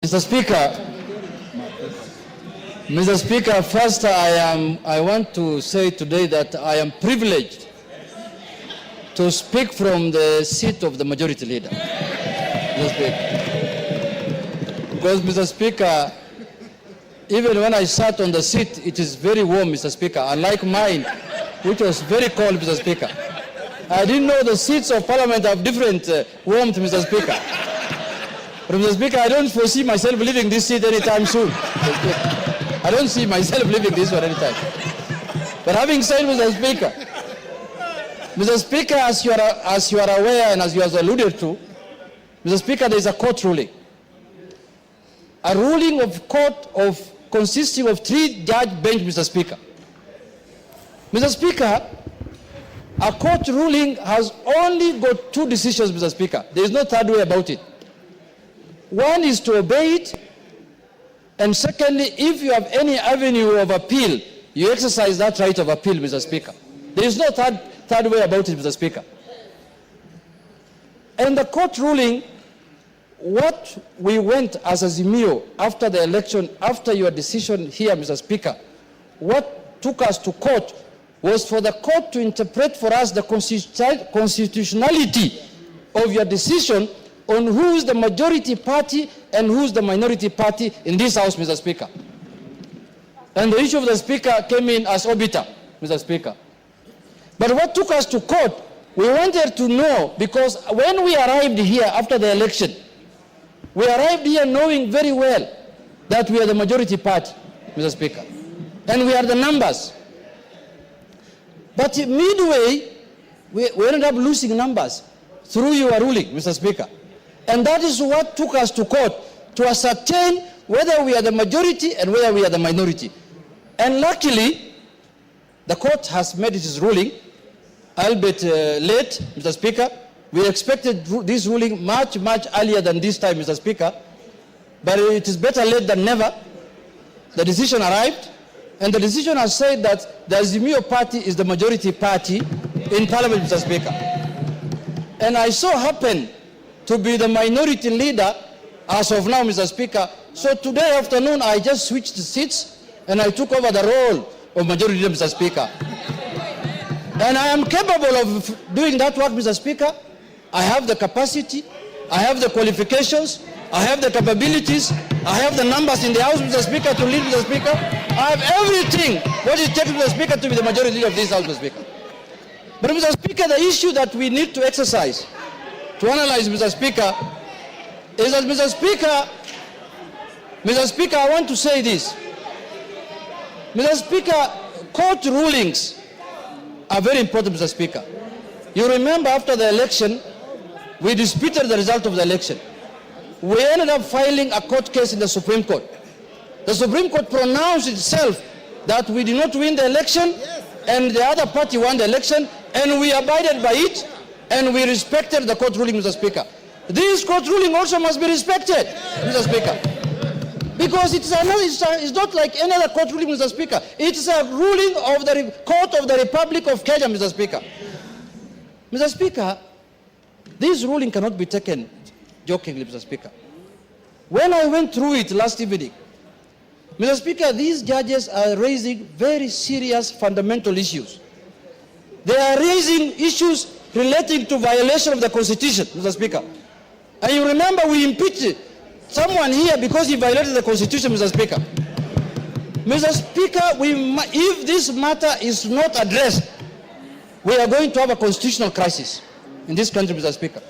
Mr. Speaker, first I want to say today that I am privileged to speak from the seat of the majority leader. Mr. Speaker. Because, Mr. Speaker, even when I sat on the seat, it is very warm, Mr. Speaker, unlike mine, which was very cold, Mr. Speaker. I didn't know the seats of Parliament have different warmth, Mr. Speaker. But Mr. Speaker, I don't foresee myself leaving this seat anytime soon. I don't see myself leaving this one anytime. But having said, Mr. Speaker, as you are aware and as you have alluded to, Mr. Speaker, there is a court ruling. A ruling of court consisting of 3-judge bench, Mr. Speaker. Mr. Speaker, a court ruling has only got 2 decisions, Mr. Speaker. There is no third way about it. One is to obey it, and secondly, if you have any avenue of appeal, you exercise that right of appeal, Mr. Speaker. There is no third way about it, Mr. Speaker. And the court ruling, what we went as Azimio after the election, after your decision here, Mr. Speaker, what took us to court was for the court to interpret for us the constitutionality of your decision on who is the majority party and who is the minority party in this House, Mr. Speaker. And the issue of the Speaker came in as obiter, Mr. Speaker. But what took us to court, we wanted to know, because when we arrived here after the election, we arrived here knowing very well that we are the majority party, Mr. Speaker. And we are the numbers. But midway, we ended up losing numbers through your ruling, Mr. Speaker. And that is what took us to court, to ascertain whether we are the majority and whether we are the minority. And luckily, the court has made its ruling, albeit late, Mr. Speaker. We expected this ruling much earlier than this time, Mr. Speaker. But it is better late than never. The decision arrived, and the decision has said that the Azimio party is the majority party in Parliament, Mr. Speaker. And I so happen to be the minority leader as of now, Mr. Speaker. So today afternoon, I just switched seats and I took over the role of majority leader, Mr. Speaker. And I am capable of doing that work, Mr. Speaker. I have the capacity, I have the qualifications, I have the capabilities, I have the numbers in the House, Mr. Speaker, to lead, Mr. Speaker. I have everything what it takes, Mr. Speaker, to be the majority leader of this House, Mr. Speaker. But, Mr. Speaker, the issue that we need to exercise, to analyze, Mr. Speaker, is that, Mr. Speaker, I want to say this. Mr. Speaker, court rulings are very important, Mr. Speaker. You remember after the election, we disputed the result of the election. We ended up filing a court case in the Supreme Court. The Supreme Court pronounced itself that we did not win the election, and the other party won the election, and we abided by it, and we respected the court ruling, Mr. Speaker. This court ruling also must be respected, Mr. Speaker. Because it's not like any other court ruling, Mr. Speaker. It's a ruling of the Court of the Republic of Kenya, Mr. Speaker. Mr. Speaker, this ruling cannot be taken jokingly, Mr. Speaker. When I went through it last evening, Mr. Speaker, these judges are raising very serious fundamental issues. They are raising issues relating to violation of the Constitution, Mr. Speaker. And you remember we impeached someone here because he violated the Constitution, Mr. Speaker. Mr. Speaker, if this matter is not addressed, we are going to have a constitutional crisis in this country, Mr. Speaker.